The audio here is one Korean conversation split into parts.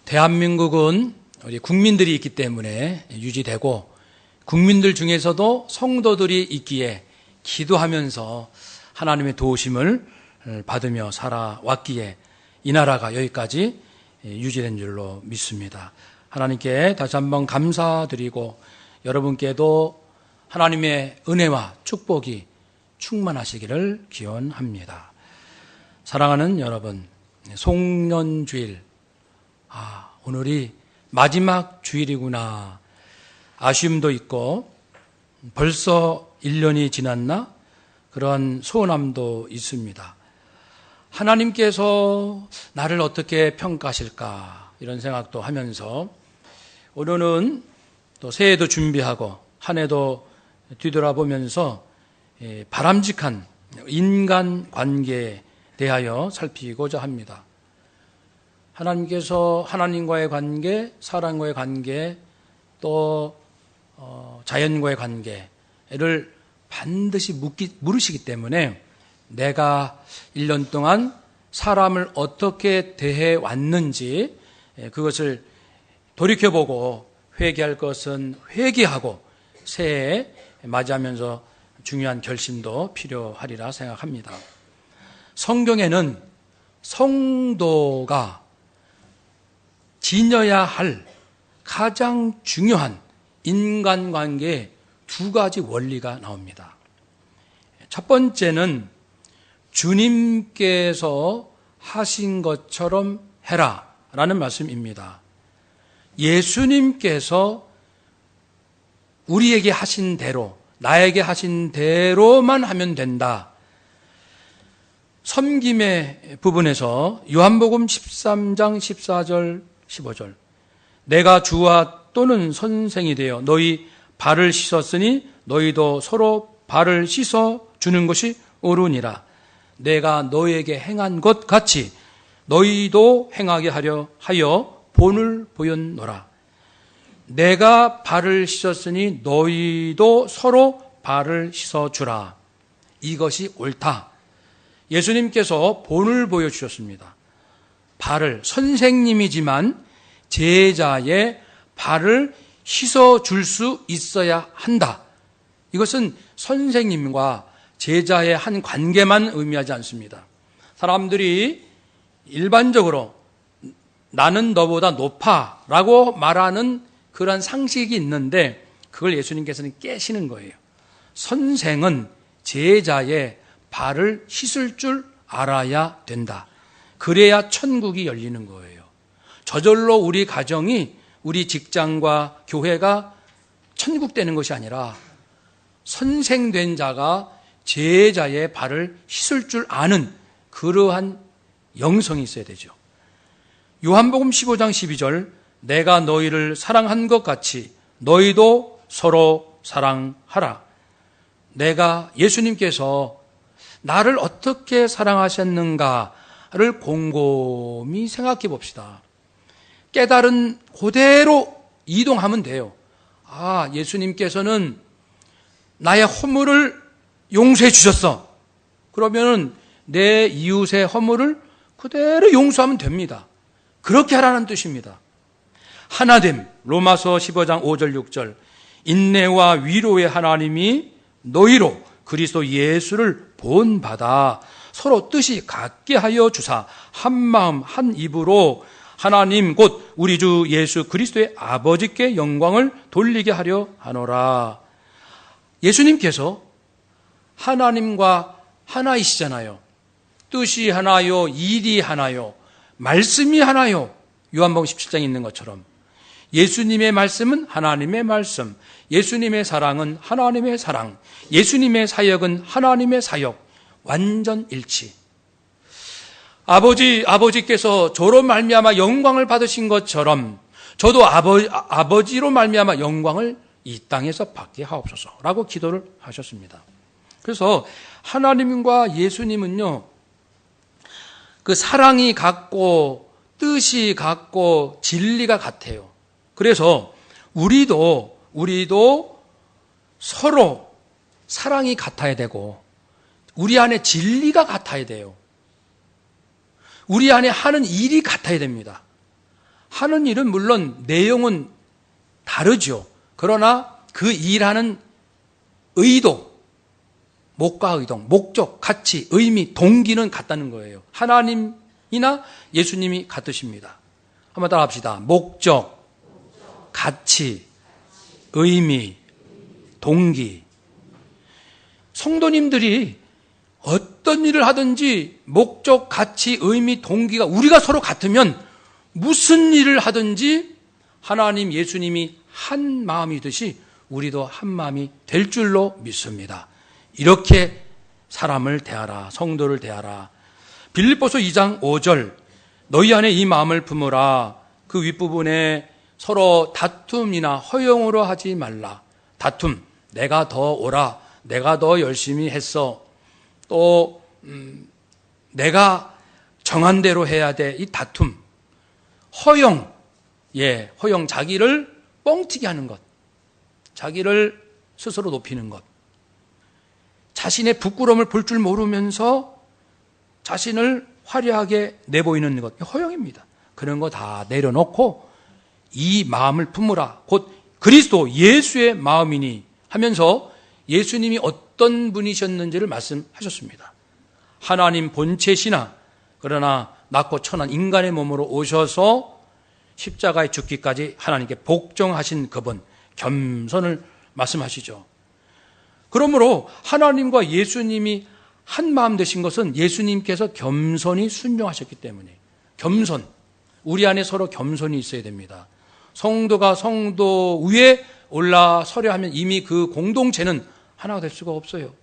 대한민국은 우리 국민들이 있기 때문에 유지되고 국민들 중에서도 성도들이 있기에 기도하면서 하나님의 도우심을 받으며 살아왔기에 이 나라가 여기까지 유지된 줄로 믿습니다. 하나님께 다시 한번 감사드리고 여러분께도 하나님의 은혜와 축복이 충만하시기를 기원합니다. 사랑하는 여러분, 송년주일, 오늘이 마지막 주일이구나 아쉬움도 있고 벌써 1년이 지났나? 그런 소원함도 있습니다. 하나님께서 나를 어떻게 평가하실까 이런 생각도 하면서 오늘은 또 새해도 준비하고 한 해도 뒤돌아보면서 바람직한 인간관계에 대하여 살피고자 합니다. 하나님께서 하나님과의 관계, 사람과의 관계, 또 자연과의 관계를 반드시 물으시기 때문에 내가 1년 동안 사람을 어떻게 대해왔는지 그것을 돌이켜보고 회개할 것은 회개하고 새해 맞이하면서 중요한 결심도 필요하리라 생각합니다. 성경에는 성도가 지녀야 할 가장 중요한 인간관계의 두 가지 원리가 나옵니다. 첫 번째는 주님께서 하신 것처럼 해라 라는 말씀입니다. 예수님께서 우리에게 하신 대로, 나에게 하신 대로만 하면 된다. 섬김의 부분에서 요한복음 13장 14절 15절 내가 주와 또는 선생이 되어 너희 발을 씻었으니 너희도 서로 발을 씻어 주는 것이 옳으니라. 내가 너희에게 행한 것 같이 너희도 행하게 하여 본을 보였노라. 내가 발을 씻었으니 너희도 서로 발을 씻어주라. 이것이 옳다. 예수님께서 본을 보여주셨습니다. 발을, 선생님이지만 제자의 발을 씻어줄 수 있어야 한다. 이것은 선생님과 제자의 한 관계만 의미하지 않습니다. 사람들이 일반적으로 나는 너보다 높아 라고 말하는 그런 상식이 있는데 그걸 예수님께서는 깨시는 거예요. 선생은 제자의 발을 씻을 줄 알아야 된다. 그래야 천국이 열리는 거예요. 저절로 우리 가정이, 우리 직장과 교회가 천국 되는 것이 아니라 선생된 자가 제자의 발을 씻을 줄 아는 그러한 영성이 있어야 되죠. 요한복음 15장 12절 내가 너희를 사랑한 것 같이 너희도 서로 사랑하라. 내가 예수님께서 나를 어떻게 사랑하셨는가를 곰곰이 생각해 봅시다. 깨달은 그대로 이동하면 돼요. 예수님께서는 나의 허물을 용서해 주셨어. 그러면 내 이웃의 허물을 그대로 용서하면 됩니다. 그렇게 하라는 뜻입니다. 하나됨, 로마서 15장 5절 6절 인내와 위로의 하나님이 너희로 그리스도 예수를 본받아 서로 뜻이 같게 하여 주사 한 마음 한 입으로 하나님 곧 우리 주 예수 그리스도의 아버지께 영광을 돌리게 하려 하노라. 예수님께서 하나님과 하나이시잖아요. 뜻이 하나요, 일이 하나요, 말씀이 하나요. 요한복음 17장에 있는 것처럼 예수님의 말씀은 하나님의 말씀, 예수님의 사랑은 하나님의 사랑, 예수님의 사역은 하나님의 사역, 완전 일치. 아버지께서 저로 말미암아 영광을 받으신 것처럼 저도 아버지로 말미암아 영광을 이 땅에서 받게 하옵소서라고 기도를 하셨습니다. 그래서 하나님과 예수님은요, 그 사랑이 같고 뜻이 같고 진리가 같아요. 그래서 우리도 서로 사랑이 같아야 되고 우리 안에 진리가 같아야 돼요. 우리 안에 하는 일이 같아야 됩니다. 하는 일은 물론 내용은 다르죠. 그러나 그 일하는 의도, 목과 의동, 목적, 가치, 의미, 동기는 같다는 거예요. 하나님이나 예수님이 같으십니다. 한번 따라 합시다. 목적, 가치, 의미, 동기. 성도님들이 어떤 일을 하든지 목적, 가치, 의미, 동기가 우리가 서로 같으면 무슨 일을 하든지 하나님, 예수님이 한 마음이듯이 우리도 한 마음이 될 줄로 믿습니다. 이렇게 사람을 대하라, 성도를 대하라. 빌립보서 2장 5절, 너희 안에 이 마음을 품으라. 그 윗부분에 서로 다툼이나 허용으로 하지 말라. 다툼, 내가 더 옳아, 내가 더 열심히 했어, 또 내가 정한 대로 해야 돼. 이 다툼, 허용, 허용, 자기를 뻥튀기 하는 것, 자기를 스스로 높이는 것, 자신의 부끄러움을 볼 줄 모르면서 자신을 화려하게 내보이는 것, 허용입니다. 그런 거 다 내려놓고 이 마음을 품으라. 곧 그리스도 예수의 마음이니 하면서 예수님이 어떤 분이셨는지를 말씀하셨습니다. 하나님 본체시나 그러나 낮고 천한 인간의 몸으로 오셔서 십자가에 죽기까지 하나님께 복종하신 그분, 겸손을 말씀하시죠. 그러므로 하나님과 예수님이 한 마음 되신 것은 예수님께서 겸손히 순종하셨기 때문에, 겸손, 우리 안에 서로 겸손이 있어야 됩니다. 성도가 성도 위에 올라서려 하면 이미 그 공동체는 하나가 될 수가 없어요.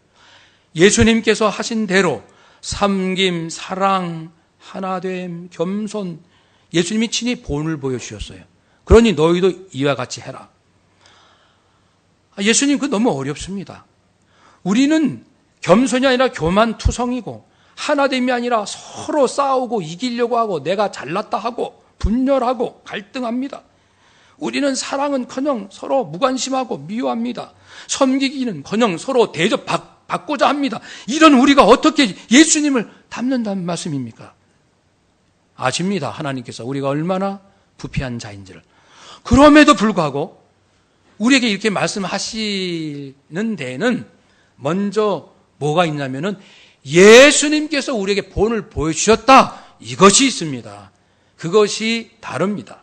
예수님께서 하신 대로 섬김, 사랑, 하나됨, 겸손, 예수님이 친히 본을 보여주셨어요. 그러니 너희도 이와 같이 해라. 예수님, 그거 너무 어렵습니다. 우리는 겸손이 아니라 교만투성이고 하나됨이 아니라 서로 싸우고 이기려고 하고 내가 잘났다 하고 분열하고 갈등합니다. 우리는 사랑은커녕 서로 무관심하고 미워합니다. 섬기기는커녕 서로 대접받고자 합니다. 이런 우리가 어떻게 예수님을 닮는다는 말씀입니까? 아십니다. 하나님께서 우리가 얼마나 부패한 자인지를. 그럼에도 불구하고 우리에게 이렇게 말씀하시는 데에는 먼저 뭐가 있냐면은 예수님께서 우리에게 본을 보여주셨다, 이것이 있습니다. 그것이 다릅니다.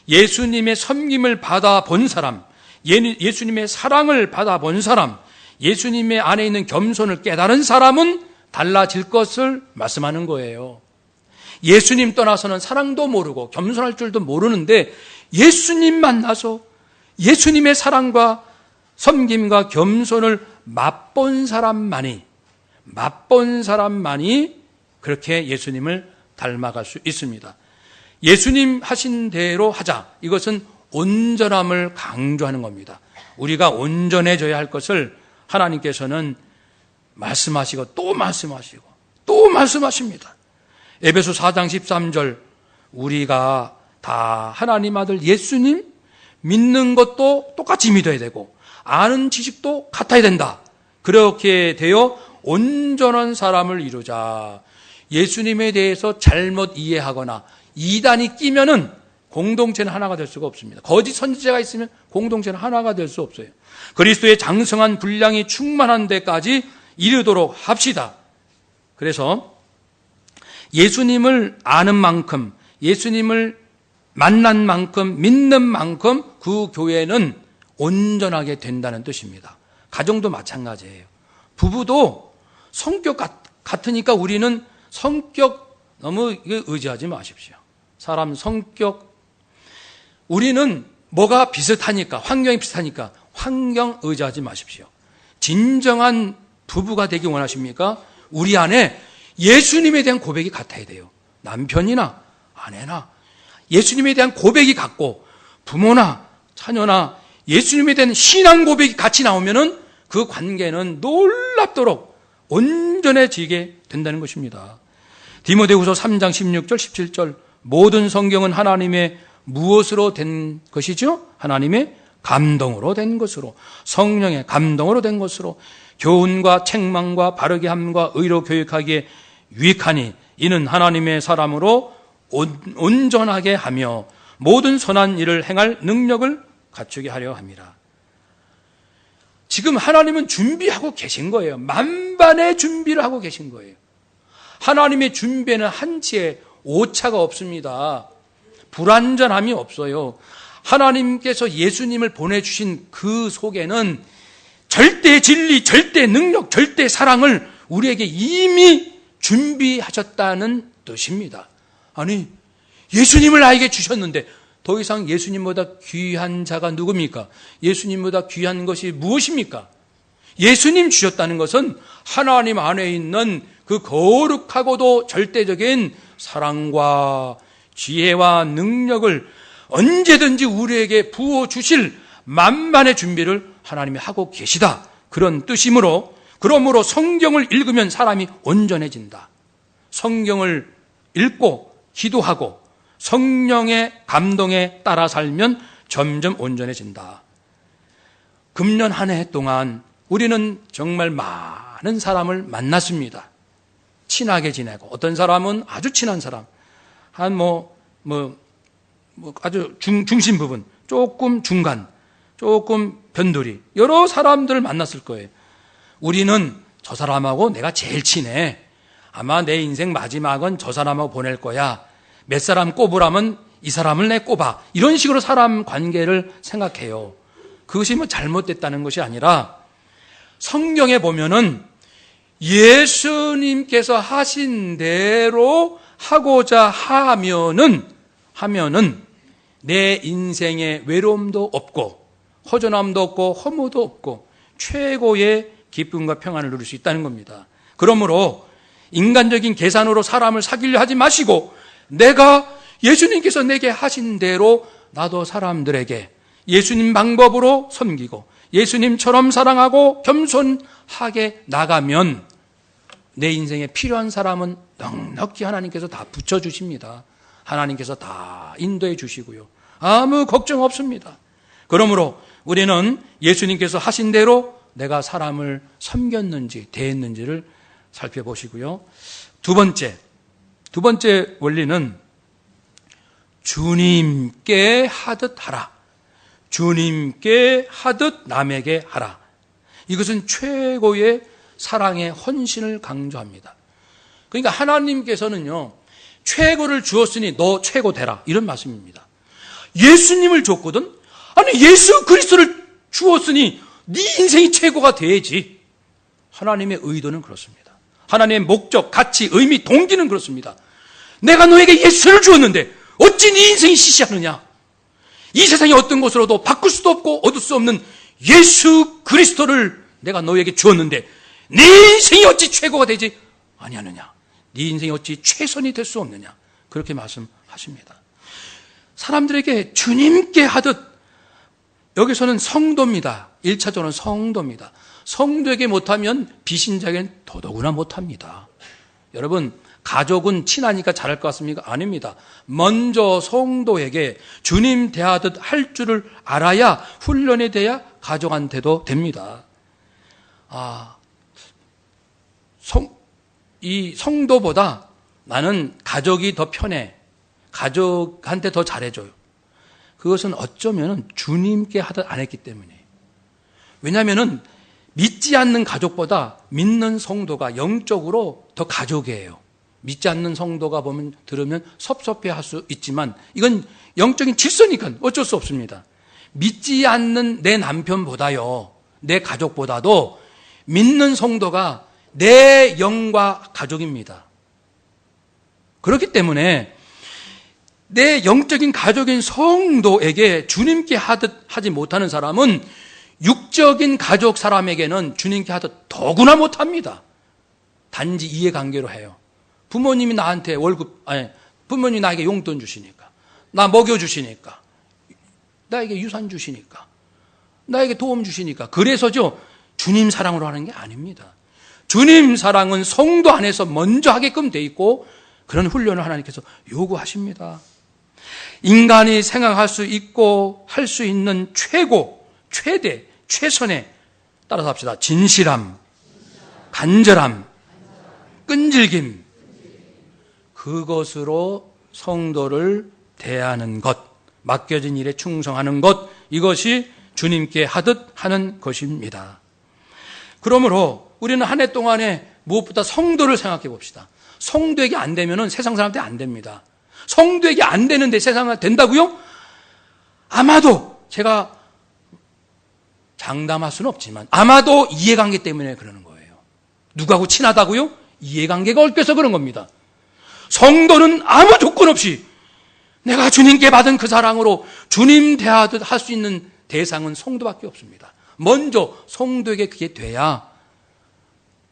예수님의 섬김을 받아본 사람, 예수님의 사랑을 받아본 사람, 예수님의 안에 있는 겸손을 깨달은 사람은 달라질 것을 말씀하는 거예요. 예수님 떠나서는 사랑도 모르고 겸손할 줄도 모르는데 예수님 만나서 예수님의 사랑과 섬김과 겸손을 맛본 사람만이 그렇게 예수님을 닮아갈 수 있습니다. 예수님 하신 대로 하자. 이것은 온전함을 강조하는 겁니다. 우리가 온전해져야 할 것을 하나님께서는 말씀하시고 또 말씀하시고 또 말씀하십니다. 에베소 4장 13절, 우리가 다 하나님 아들 예수님 믿는 것도 똑같이 믿어야 되고 아는 지식도 같아야 된다. 그렇게 되어 온전한 사람을 이루자. 예수님에 대해서 잘못 이해하거나 이단이 끼면은 공동체는 하나가 될 수가 없습니다. 거짓 선지자가 있으면 공동체는 하나가 될 수 없어요. 그리스도의 장성한 분량이 충만한 데까지 이르도록 합시다. 그래서 예수님을 아는 만큼, 예수님을 만난 만큼, 믿는 만큼 그 교회는 온전하게 된다는 뜻입니다. 가정도 마찬가지예요. 부부도 성격 같으니까 우리는 성격 너무 의지하지 마십시오. 사람 성격, 우리는 뭐가 비슷하니까, 환경이 비슷하니까 환경 의지하지 마십시오. 진정한 부부가 되기 원하십니까? 우리 안에 예수님에 대한 고백이 같아야 돼요. 남편이나 아내나 예수님에 대한 고백이 같고 부모나 자녀나 예수님에 대한 신앙 고백이 같이 나오면은 그 관계는 놀랍도록 온전해지게 된다는 것입니다. 디모데후서 3장 16절 17절, 모든 성경은 하나님의 무엇으로 된 것이죠? 하나님의 감동으로 된 것으로, 성령의 감동으로 된 것으로 교훈과 책망과 바르게 함과 의로 교육하기에 유익하니 이는 하나님의 사람으로 온전하게 하며 모든 선한 일을 행할 능력을 갖추게 하려 합니다. 지금 하나님은 준비하고 계신 거예요. 만반의 준비를 하고 계신 거예요. 하나님의 준비에는 한치의 오차가 없습니다. 불완전함이 없어요. 하나님께서 예수님을 보내주신 그 속에는 절대 진리, 절대 능력, 절대 사랑을 우리에게 이미 준비하셨다는 뜻입니다. 아니, 예수님을 나에게 주셨는데 더 이상 예수님보다 귀한 자가 누굽니까? 예수님보다 귀한 것이 무엇입니까? 예수님 주셨다는 것은 하나님 안에 있는 그 거룩하고도 절대적인 사랑과 지혜와 능력을 언제든지 우리에게 부어주실 만반의 준비를 하나님이 하고 계시다. 그런 뜻이므로, 그러므로 성경을 읽으면 사람이 온전해진다. 성경을 읽고 기도하고 성령의 감동에 따라 살면 점점 온전해진다. 금년 한 해 동안 우리는 정말 많은 사람을 만났습니다. 친하게 지내고, 어떤 사람은 아주 친한 사람, 아주 중심 부분, 조금 중간, 조금 변두리, 여러 사람들을 만났을 거예요. 우리는 저 사람하고 내가 제일 친해. 아마 내 인생 마지막은 저 사람하고 보낼 거야. 몇 사람 꼽으라면 이 사람을 내 꼽아. 이런 식으로 사람 관계를 생각해요. 그것이 뭐 잘못됐다는 것이 아니라 성경에 보면은 예수님께서 하신 대로 하고자 하면은 내 인생에 외로움도 없고 허전함도 없고 허무도 없고 최고의 기쁨과 평안을 누릴 수 있다는 겁니다. 그러므로 인간적인 계산으로 사람을 사귀려 하지 마시고 내가 예수님께서 내게 하신 대로 나도 사람들에게 예수님 방법으로 섬기고 예수님처럼 사랑하고 겸손하게 나가면 내 인생에 필요한 사람은 넉넉히 하나님께서 다 붙여주십니다. 하나님께서 다 인도해 주시고요. 아무 걱정 없습니다. 그러므로 우리는 예수님께서 하신 대로 내가 사람을 섬겼는지 대했는지를 살펴보시고요. 두 번째 원리는 주님께 하듯 하라. 주님께 하듯 남에게 하라. 이것은 최고의 사랑의 헌신을 강조합니다. 그러니까 하나님께서는요, 최고를 주었으니 너 최고 되라, 이런 말씀입니다. 예수님을 줬거든? 아니, 예수 그리스도를 주었으니 네 인생이 최고가 돼야지. 하나님의 의도는 그렇습니다. 하나님의 목적, 가치, 의미, 동기는 그렇습니다. 내가 너에게 예수를 주었는데 어찌 네 인생이 시시하느냐? 이 세상의 어떤 것으로도 바꿀 수도 없고 얻을 수 없는 예수 그리스도를 내가 너에게 주었는데 네 인생이 어찌 최고가 되지 아니하느냐? 네 인생이 어찌 최선이 될 수 없느냐? 그렇게 말씀하십니다. 사람들에게 주님께 하듯, 여기서는 성도입니다. 1차적으로는 성도입니다. 성도에게 못하면 비신자에게는 더더구나 못합니다. 여러분, 가족은 친하니까 잘할 것 같습니까? 아닙니다. 먼저 성도에게 주님 대하듯 할 줄을 알아야 훈련이 돼야 가족한테도 됩니다. 이 성도보다 나는 가족이 더 편해. 가족한테 더 잘해줘요. 그것은 어쩌면 주님께 하듯 안 했기 때문이에요. 왜냐하면 믿지 않는 가족보다 믿는 성도가 영적으로 더 가족이에요. 믿지 않는 성도가 들으면 섭섭해할 수 있지만 이건 영적인 질서니까 어쩔 수 없습니다. 믿지 않는 내 남편보다요, 내 가족보다도 믿는 성도가 내 영과 가족입니다. 그렇기 때문에 내 영적인 가족인 성도에게 주님께 하듯 하지 못하는 사람은 육적인 가족 사람에게는 주님께 하듯 더구나 못합니다. 단지 이해관계로 해요. 부모님이 나한테 부모님이 나에게 용돈 주시니까, 나 먹여주시니까, 나에게 유산 주시니까, 나에게 도움 주시니까, 그래서죠, 주님 사랑으로 하는 게 아닙니다. 주님 사랑은 성도 안에서 먼저 하게끔 돼 있고 그런 훈련을 하나님께서 요구하십니다. 인간이 생각할 수 있고 할 수 있는 최고, 최대, 최선에 따라서 합시다. 진실함, 간절함, 끈질김, 그것으로 성도를 대하는 것, 맡겨진 일에 충성하는 것, 이것이 주님께 하듯 하는 것입니다. 그러므로 우리는 한 해 동안에 무엇보다 성도를 생각해 봅시다. 성도에게 안 되면은 세상 사람한테 안 됩니다. 성도에게 안 되는데 세상한테 된다고요? 아마도 제가 장담할 수는 없지만 아마도 이해관계 때문에 그러는 거예요. 누구하고 친하다고요? 이해관계가 얽혀서 그런 겁니다. 성도는 아무 조건 없이 내가 주님께 받은 그 사랑으로 주님 대하듯 할 수 있는 대상은 성도밖에 없습니다. 먼저 성도에게 그게 돼야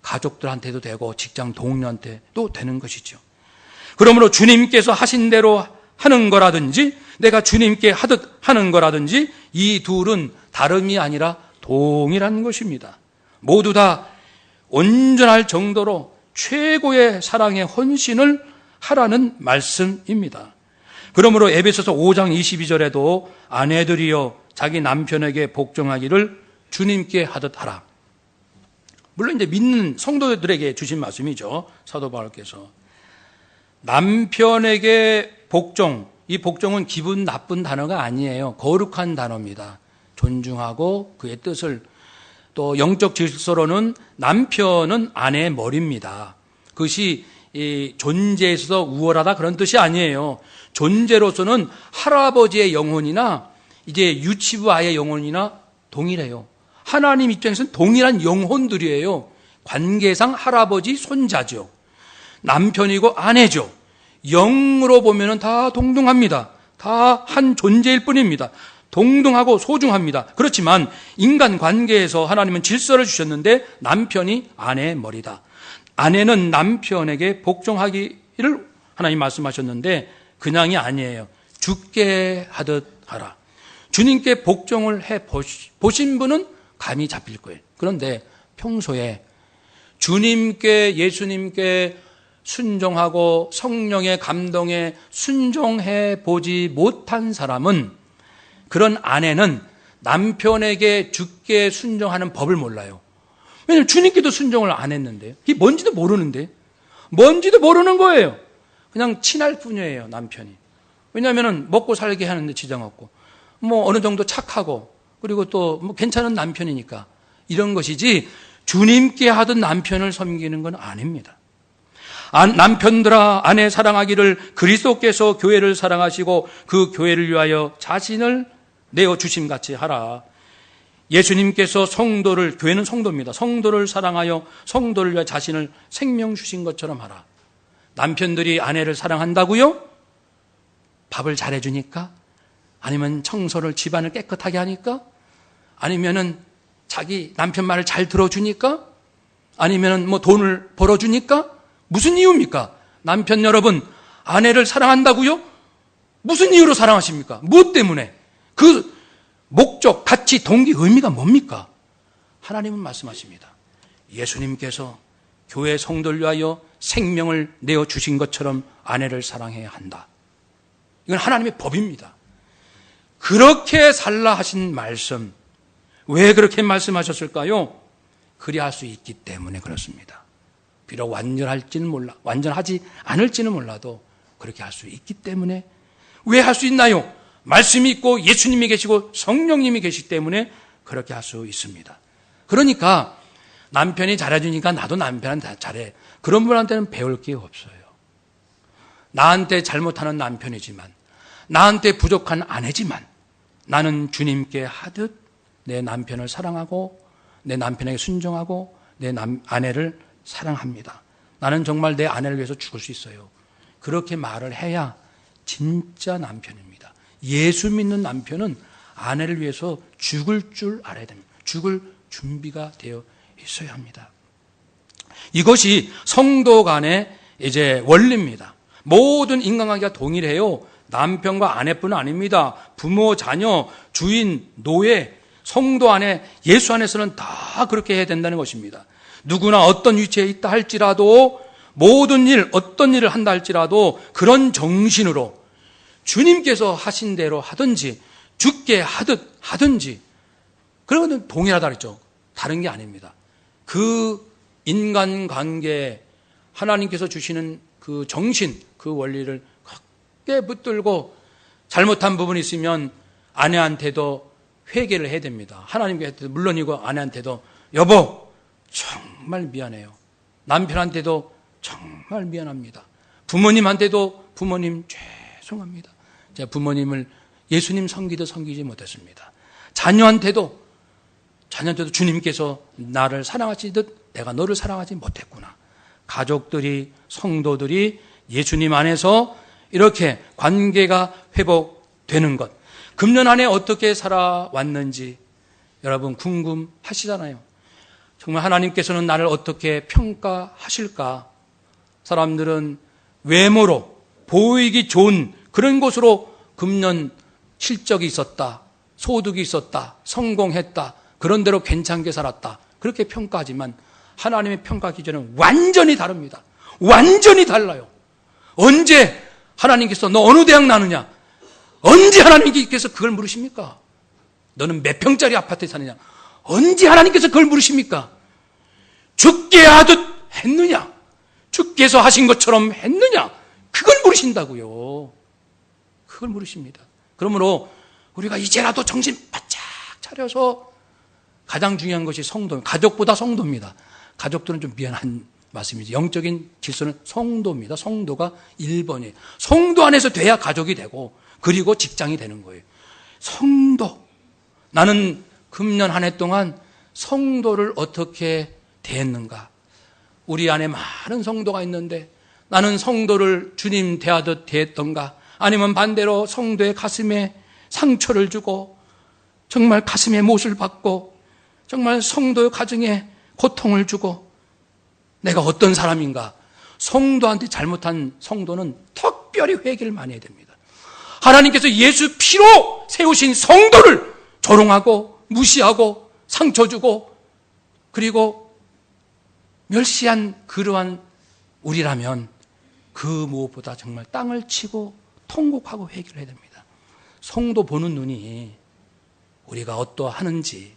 가족들한테도 되고 직장 동료한테도 되는 것이죠. 그러므로 주님께서 하신 대로 하는 거라든지 내가 주님께 하듯 하는 거라든지 이 둘은 다름이 아니라 동일한 것입니다. 모두 다 온전할 정도로 최고의 사랑의 헌신을 하라는 말씀입니다. 그러므로 에베소서 5장 22절에도 아내들이여 자기 남편에게 복종하기를 주님께 하듯 하라. 물론 이제 믿는 성도들에게 주신 말씀이죠. 사도 바울께서. 남편에게 복종, 이 복종은 기분 나쁜 단어가 아니에요. 거룩한 단어입니다. 존중하고 그의 뜻을, 또 영적 질서로는 남편은 아내의 머리입니다. 그것이 이 존재에 있어서 우월하다 그런 뜻이 아니에요. 존재로서는 할아버지의 영혼이나 이제 유치부 아이의 영혼이나 동일해요. 하나님 입장에서는 동일한 영혼들이에요. 관계상 할아버지, 손자죠. 남편이고 아내죠. 영으로 보면은 다 동등합니다. 다 한 존재일 뿐입니다. 동등하고 소중합니다. 그렇지만 인간 관계에서 하나님은 질서를 주셨는데 남편이 아내의 머리다. 아내는 남편에게 복종하기를 하나님 말씀하셨는데 그냥이 아니에요. 주께 하듯 하라. 주님께 복종을 해 보신 분은 감이 잡힐 거예요. 그런데 평소에 주님께, 예수님께 순종하고 성령의 감동에 순종해 보지 못한 사람은, 그런 아내는 남편에게 주께 순종하는 법을 몰라요. 왜냐하면 주님께도 순종을 안 했는데요. 이게 뭔지도 모르는데, 뭔지도 모르는 거예요. 그냥 친할 뿐이에요, 남편이. 왜냐하면 먹고 살게 하는데 지장 없고, 뭐 어느 정도 착하고, 그리고 또 뭐 괜찮은 남편이니까 이런 것이지, 주님께 하던 남편을 섬기는 건 아닙니다. 남편들아, 아내 사랑하기를 그리스도께서 교회를 사랑하시고 그 교회를 위하여 자신을 내어주심같이 하라. 예수님께서 성도를, 교회는 성도입니다. 성도를 사랑하여 성도를 위하여 자신을 생명 주신 것처럼 하라. 남편들이 아내를 사랑한다고요? 밥을 잘해주니까? 아니면 청소를, 집안을 깨끗하게 하니까? 아니면은 자기 남편 말을 잘 들어주니까? 아니면은 뭐 돈을 벌어주니까? 무슨 이유입니까? 남편 여러분, 아내를 사랑한다고요? 무슨 이유로 사랑하십니까? 무엇 때문에? 그 목적, 가치, 동기, 의미가 뭡니까? 하나님은 말씀하십니다. 예수님께서 교회 성도를 위하여 생명을 내어주신 것처럼 아내를 사랑해야 한다. 이건 하나님의 법입니다. 그렇게 살라 하신 말씀, 왜 그렇게 말씀하셨을까요? 그리할 수 있기 때문에 그렇습니다. 비록 완전하지 않을지는 몰라도 그렇게 할 수 있기 때문에. 왜 할 수 있나요? 말씀이 있고 예수님이 계시고 성령님이 계시기 때문에 그렇게 할 수 있습니다. 그러니까 남편이 잘해주니까 나도 남편한테 잘해. 그런 분한테는 배울 게 없어요. 나한테 잘못하는 남편이지만, 나한테 부족한 아내지만 나는 주님께 하듯 내 남편을 사랑하고 내 남편에게 순종하고 내 아내를 사랑합니다. 나는 정말 내 아내를 위해서 죽을 수 있어요. 그렇게 말을 해야 진짜 남편입니다. 예수 믿는 남편은 아내를 위해서 죽을 줄 알아야 됩니다. 죽을 준비가 되어 있어야 합니다. 이것이 성도 간의 이제 원리입니다. 모든 인간관계가 동일해요. 남편과 아내뿐 아닙니다. 부모, 자녀, 주인, 노예, 성도 안에, 예수 안에서는 다 그렇게 해야 된다는 것입니다. 누구나 어떤 위치에 있다 할지라도, 모든 일, 어떤 일을 한다 할지라도 그런 정신으로 주님께서 하신 대로 하든지 주께 하듯 하든지, 그런 것은 동일하다 그랬죠. 다른 게 아닙니다. 그 인간관계에 하나님께서 주시는 그 정신, 그 원리를 굳게 붙들고 잘못한 부분이 있으면 아내한테도 회개를 해야 됩니다. 하나님께도 물론이고 아내한테도 여보 정말 미안해요. 남편한테도 정말 미안합니다. 부모님한테도 부모님 죄송합니다. 제가 부모님을 예수님 섬기듯 섬기지 못했습니다. 자녀한테도 주님께서 나를 사랑하시듯 내가 너를 사랑하지 못했구나. 가족들이, 성도들이 예수님 안에서 이렇게 관계가 회복되는 것. 금년 안에 어떻게 살아왔는지 여러분 궁금하시잖아요. 정말 하나님께서는 나를 어떻게 평가하실까? 사람들은 외모로 보이기 좋은 그런 것으로 금년 실적이 있었다, 소득이 있었다, 성공했다, 그런 대로 괜찮게 살았다, 그렇게 평가하지만 하나님의 평가 기준은 완전히 다릅니다. 완전히 달라요. 언제 하나님께서 너 어느 대학 나느냐? 언제 하나님께서 그걸 물으십니까? 너는 몇 평짜리 아파트에 사느냐? 언제 하나님께서 그걸 물으십니까? 주께 하듯 했느냐? 주께서 하신 것처럼 했느냐? 그걸 물으신다고요. 그걸 물으십니다. 그러므로 우리가 이제라도 정신 바짝 차려서 가장 중요한 것이 성도, 가족보다 성도입니다. 가족들은 좀 미안한 말씀이죠. 영적인 질서는 성도입니다. 성도가 1번이에요. 성도 안에서 돼야 가족이 되고 그리고 직장이 되는 거예요. 성도. 나는 금년 한 해 동안 성도를 어떻게 대했는가? 우리 안에 많은 성도가 있는데 나는 성도를 주님 대하듯 대했던가? 아니면 반대로 성도의 가슴에 상처를 주고 정말 가슴에 못을 박고 정말 성도의 가정에 고통을 주고 내가 어떤 사람인가? 성도한테 잘못한 성도는 특별히 회개를 많이 해야 됩니다. 하나님께서 예수 피로 세우신 성도를 조롱하고 무시하고 상처 주고 그리고 멸시한 그러한 우리라면 그 무엇보다 정말 땅을 치고 통곡하고 회개를 해야 됩니다. 성도 보는 눈이 우리가 어떠하는지.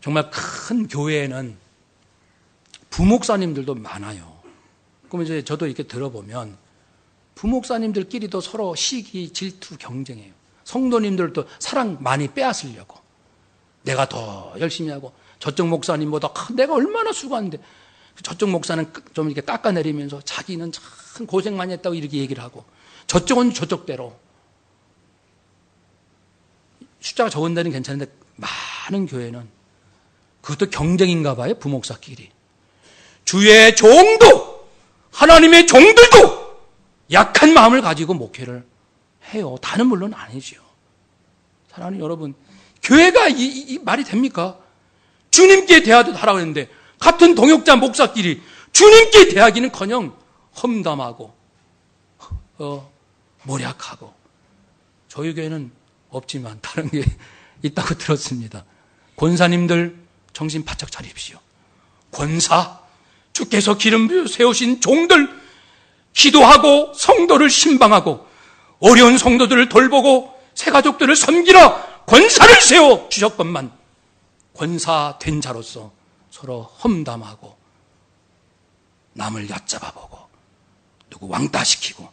정말 큰 교회에는 부목사님들도 많아요. 그럼 이제 저도 이렇게 들어보면 부목사님들끼리도 서로 시기, 질투, 경쟁해요. 성도님들도 사랑 많이 빼앗으려고. 내가 더 열심히 하고 저쪽 목사님보다 내가 얼마나 수고하는데 저쪽 목사는 좀 이렇게 깎아내리면서 자기는 참 고생 많이 했다고 이렇게 얘기를 하고 저쪽은 저쪽대로. 숫자가 적은 데는 괜찮은데 많은 교회는 그것도 경쟁인가 봐요. 부목사끼리. 주의 종도 하나님의 종들도 약한 마음을 가지고 목회를 해요. 다는 물론 아니죠. 사랑하는 여러분, 교회가 이 말이 됩니까? 주님께 대하듯 하라고 했는데 같은 동역자 목사끼리 주님께 대하기는커녕 험담하고 모략하고. 저희 교회는 없지만 다른 게 있다고 들었습니다. 권사님들 정신 바짝 차리십시오. 권사, 주께서 기름 세우신 종들 기도하고 성도를 신방하고 어려운 성도들을 돌보고 새가족들을 섬기라 권사를 세워 주셨건만 권사 된 자로서 서로 험담하고 남을 얕잡아보고 누구 왕따시키고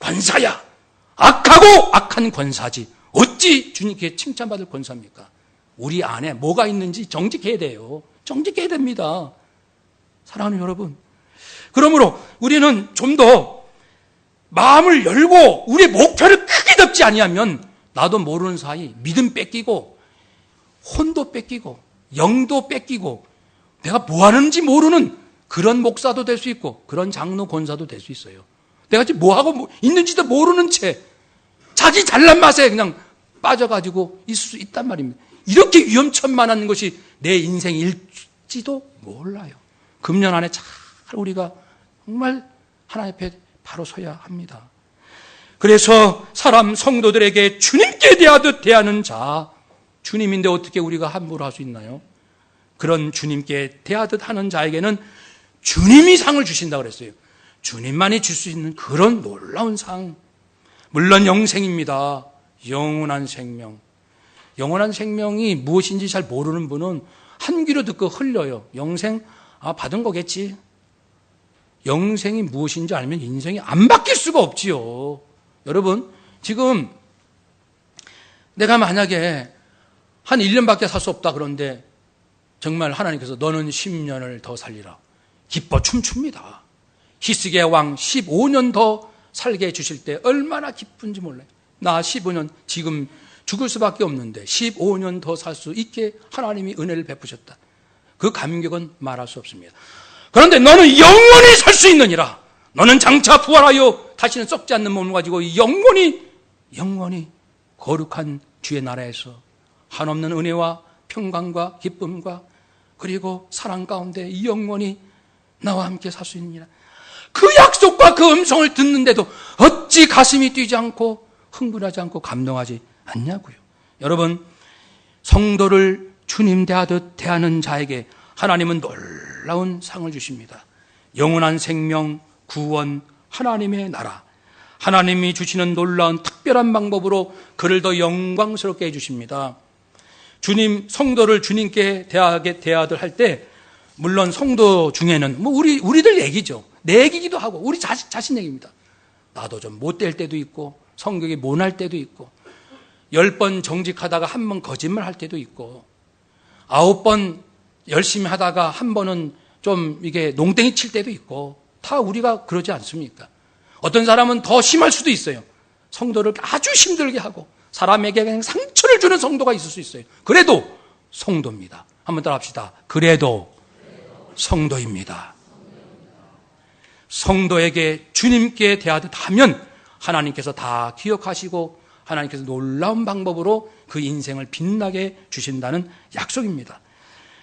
권사야 악하고 악한 권사지 어찌 주님께 칭찬받을 권사입니까? 우리 안에 뭐가 있는지 정직해야 돼요. 정직해야 됩니다. 사랑하는 여러분, 그러므로 우리는 좀 더 마음을 열고 우리의 목표를 크게 잡지 아니하면 나도 모르는 사이 믿음 뺏기고 혼도 뺏기고 영도 뺏기고 내가 뭐 하는지 모르는 그런 목사도 될 수 있고 그런 장로 권사도 될 수 있어요. 내가 지금 뭐 하고 있는지도 모르는 채 자기 잘난 맛에 그냥 빠져가지고 있을 수 있단 말입니다. 이렇게 위험천만한 것이 내 인생일지도 몰라요. 금년 안에 잘 우리가 정말 하나님 앞에 바로 서야 합니다. 그래서 사람 성도들에게 주님께 대하듯 대하는 자, 주님인데 어떻게 우리가 함부로 할 수 있나요? 그런 주님께 대하듯 하는 자에게는 주님이 상을 주신다고 그랬어요. 주님만이 줄 수 있는 그런 놀라운 상. 물론 영생입니다. 영원한 생명. 영원한 생명이 무엇인지 잘 모르는 분은 한 귀로 듣고 흘려요. 영생, 받은 거겠지. 영생이 무엇인지 알면 인생이 안 바뀔 수가 없지요. 여러분, 지금 내가 만약에 한 1년밖에 살 수 없다 그런데 정말 하나님께서 너는 10년을 더 살리라. 기뻐 춤춥니다. 히스기야 왕 15년 더 살게 해주실 때 얼마나 기쁜지 몰라요. 나 15년 지금 죽을 수밖에 없는데 15년 더 살 수 있게 하나님이 은혜를 베푸셨다. 그 감격은 말할 수 없습니다. 그런데 너는 영원히 살 수 있느니라. 너는 장차 부활하여 다시는 썩지 않는 몸을 가지고 영원히 거룩한 주의 나라에서 한없는 은혜와 평강과 기쁨과 그리고 사랑 가운데 영원히 나와 함께 살 수 있느니라. 그 약속과 그 음성을 듣는데도 어찌 가슴이 뛰지 않고 흥분하지 않고 감동하지 않냐고요. 여러분, 성도를 주님 대하듯 대하는 자에게 하나님은 놀라운 상을 주십니다. 영원한 생명, 구원, 하나님의 나라, 하나님이 주시는 놀라운 특별한 방법으로 그를 더 영광스럽게 해주십니다. 주님, 성도를 주님께 대하듯 할 때 물론 성도 중에는 우리들 얘기죠. 내 얘기기도 하고 우리 자신 얘기입니다. 나도 좀 못될 때도 있고 성격이 모날 때도 있고 10번 정직하다가 한 번 거짓말 할 때도 있고 9번 열심히 하다가 한 번은 좀 이게 농땡이 칠 때도 있고 다 우리가 그러지 않습니까? 어떤 사람은 더 심할 수도 있어요. 성도를 아주 힘들게 하고 사람에게 그냥 상처를 주는 성도가 있을 수 있어요. 그래도 성도입니다. 한번 따라 합시다. 그래도 성도입니다. 성도에게 주님께 대하듯 하면 하나님께서 다 기억하시고 하나님께서 놀라운 방법으로 그 인생을 빛나게 주신다는 약속입니다.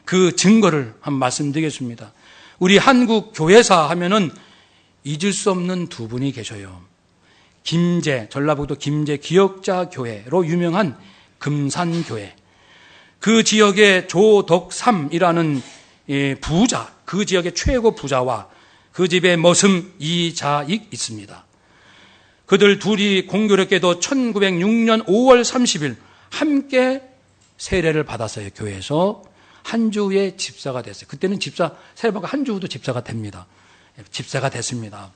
그 증거를 한번 말씀드리겠습니다. 우리 한국 교회사 하면은 잊을 수 없는 두 분이 계셔요. 전라북도 김제 기역자 교회로 유명한 금산교회. 그 지역에 조덕삼이라는 부자, 그 지역의 최고 부자와 그 집의 머슴 이자익 있습니다. 그들 둘이 공교롭게도 1906년 5월 30일 함께 세례를 받았어요. 교회에서 한 주의 집사가 됐어요. 그때는 세례받고 한 주 후도 집사가 됩니다. 집사가 됐습니다.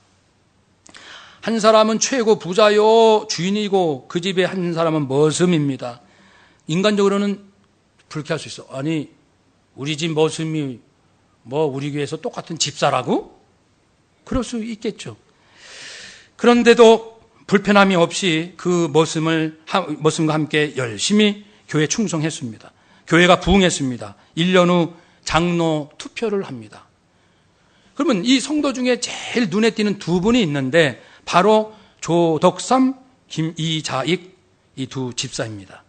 한 사람은 최고 부자요 주인이고 그 집에 한 사람은 머슴입니다. 인간적으로는 불쾌할 수 있어. 아니 우리 집 머슴이 우리 교회에서 똑같은 집사라고? 그럴 수 있겠죠. 그런데도 불편함이 없이 그 머슴과 함께 열심히 교회에 충성했습니다. 교회가 부흥했습니다. 1년 후 장로 투표를 합니다. 그러면 이 성도 중에 제일 눈에 띄는 두 분이 있는데 바로 조덕삼, 이자익 이 두 집사입니다.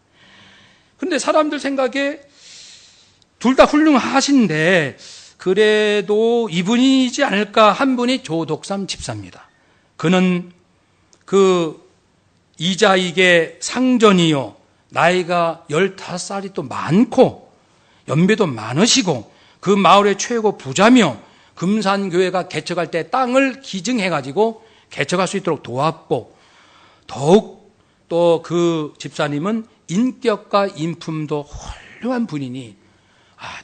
그런데 사람들 생각에 둘 다 훌륭하신데 그래도 이분이지 않을까 한 분이 조덕삼 집사입니다. 그는 그 이자익의 상전이요 나이가 15살이 또 많고 연배도 많으시고 그 마을의 최고 부자며 금산교회가 개척할 때 땅을 기증해가지고 개척할 수 있도록 도왔고 더욱 또 그 집사님은 인격과 인품도 훌륭한 분이니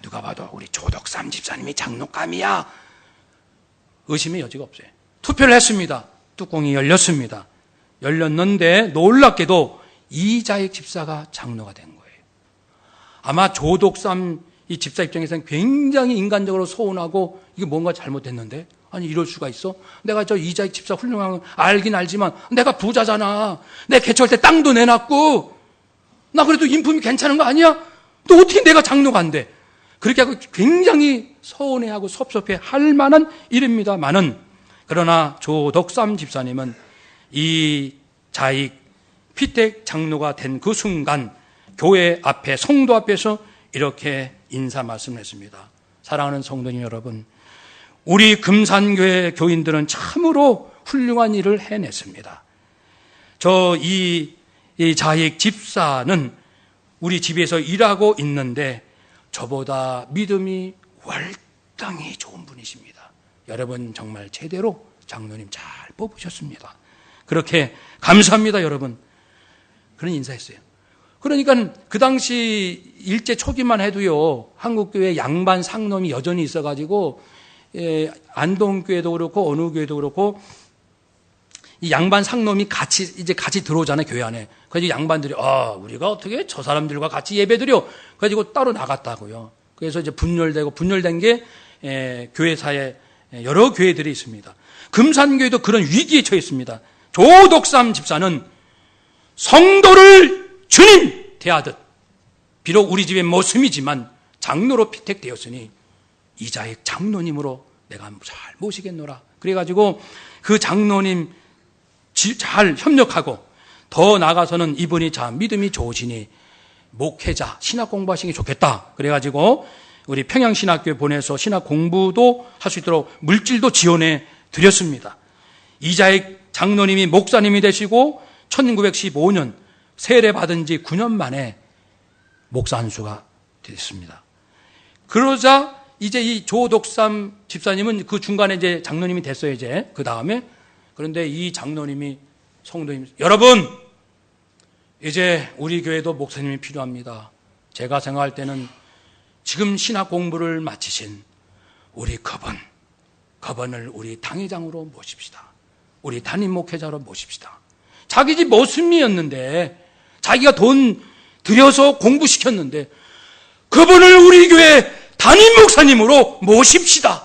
누가 봐도 우리 조덕삼 집사님이 장로감이야 의심의 여지가 없어요. 투표를 했습니다. 뚜껑이 열렸습니다. 열렸는데 놀랍게도 이자익 집사가 장로가 된 거예요. 아마 조덕삼 이 집사 입장에서는 굉장히 인간적으로 서운하고 이게 뭔가 잘못됐는데 아니 이럴 수가 있어? 내가 저 이자익 집사 훌륭한 거 알긴 알지만 내가 부자잖아. 내 개척할 때 땅도 내놨고 나 그래도 인품이 괜찮은 거 아니야? 또 어떻게 내가 장로가 안 돼? 그렇게 하고 굉장히 서운해하고 섭섭해 할 만한 일입니다만은 그러나 조덕삼 집사님은 이 자익 피택 장로가 된 그 순간 교회 앞에 성도 앞에서 이렇게 인사 말씀을 했습니다. 사랑하는 성도님 여러분, 우리 금산교회 교인들은 참으로 훌륭한 일을 해냈습니다. 이 자익 집사는 우리 집에서 일하고 있는데 저보다 믿음이 월등히 좋은 분이십니다. 여러분 정말 제대로 장로님 잘 뽑으셨습니다. 그렇게 감사합니다 여러분. 그런 인사했어요. 그러니까 그 당시 일제 초기만 해도요 한국교회 양반 상놈이 여전히 있어가지고 안동교회도 그렇고 어느 교회도 그렇고 이 양반 상놈이 같이 들어오잖아요, 교회 안에. 그래서 양반들이, 우리가 어떻게 저 사람들과 같이 예배드려? 그래가지고 따로 나갔다고요. 그래서 이제 분열된 게, 교회사에 여러 교회들이 있습니다. 금산교회도 그런 위기에 처해 있습니다. 조덕삼 집사는 성도를 주님 대하듯, 비록 우리 집의 모습이지만 장로로 피택되었으니 이자의 장로님으로 내가 잘 모시겠노라. 그래가지고 그 장로님 잘 협력하고, 더 나아가서는 이분이 믿음이 좋으시니 목회자 신학 공부하시는 게 좋겠다. 그래가지고 우리 평양신학교에 보내서 신학 공부도 할 수 있도록 물질도 지원해 드렸습니다. 이자익 장로님이 목사님이 되시고 1915년 세례받은 지 9년 만에 목사 안수가 됐습니다. 그러자 이제 이 조덕삼 집사님은 그 중간에 이제 장로님이 됐어요, 이제. 그 다음에. 그런데 이 장로님이 성도님, 여러분, 이제 우리 교회도 목사님이 필요합니다. 제가 생각할 때는 지금 신학 공부를 마치신 우리 그분을 우리 당회장으로 모십시다. 우리 담임 목회자로 모십시다. 자기 집 모습이었는데, 자기가 돈 들여서 공부시켰는데, 그분을 우리 교회 담임 목사님으로 모십시다.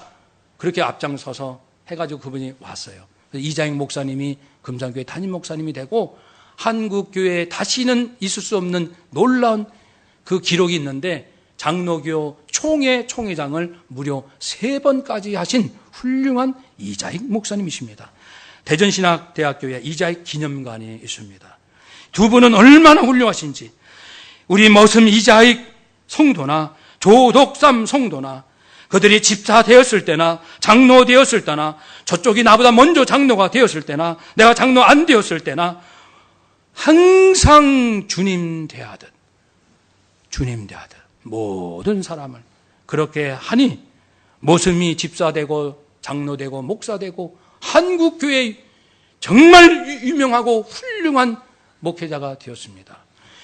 그렇게 앞장서서 해가지고 그분이 왔어요. 이자익 목사님이 금산교회 담임 목사님이 되고, 한국교회에 다시는 있을 수 없는 놀라운 그 기록이 있는데, 장로교 총회장을 무려 3번까지 하신 훌륭한 이자익 목사님이십니다. 대전신학대학교에 이자익 기념관이 있습니다. 두 분은 얼마나 훌륭하신지, 우리 머슴 이자익 성도나 조덕삼 성도나 그들이 집사 되었을 때나 장로 되었을 때나 저쪽이 나보다 먼저 장로가 되었을 때나 내가 장로 안 되었을 때나 항상 주님 대하듯 모든 사람을 그렇게 하니 머슴이 집사되고 장로되고 목사되고 한국교회의 정말 유명하고 훌륭한 목회자가 되었습니다.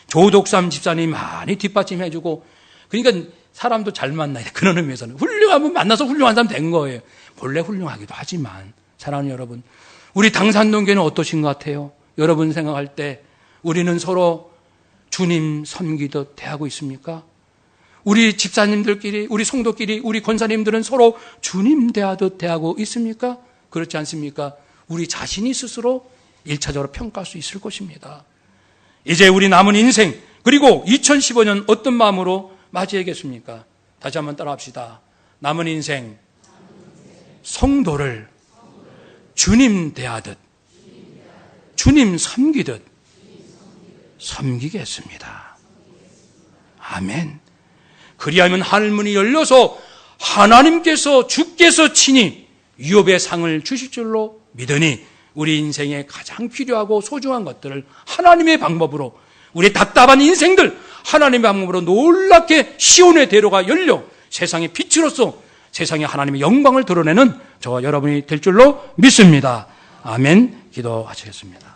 조덕삼 집사님이 많이 뒷받침해주고, 그러니까 사람도 잘 만나야 돼. 그런 의미에서는 훌륭하면 만나서 훌륭한 사람 된 거예요. 본래 훌륭하기도 하지만, 사랑하는 여러분, 우리 당산동교회는 어떠신 것 같아요? 여러분 생각할 때 우리는 서로 주님 섬기듯 대하고 있습니까? 우리 집사님들끼리, 우리 성도끼리, 우리 권사님들은 서로 주님 대하듯 대하고 있습니까? 그렇지 않습니까? 우리 자신이 스스로 1차적으로 평가할 수 있을 것입니다. 이제 우리 남은 인생, 그리고 2015년 어떤 마음으로 맞이하겠습니까? 다시 한번 따라합시다. 남은 인생, 성도를 주님 대하듯, 주님 섬기듯 섬기겠습니다. 아멘. 그리하면 하늘문이 열려서 하나님께서 주께서 친히 유업의 상을 주실 줄로 믿으니 우리 인생에 가장 필요하고 소중한 것들을 하나님의 방법으로, 우리 답답한 인생들 하나님의 방법으로 놀랍게 시온의 대로가 열려 세상의 빛으로서 세상에 하나님의 영광을 드러내는 저와 여러분이 될 줄로 믿습니다. 아멘. 기도하시겠습니다.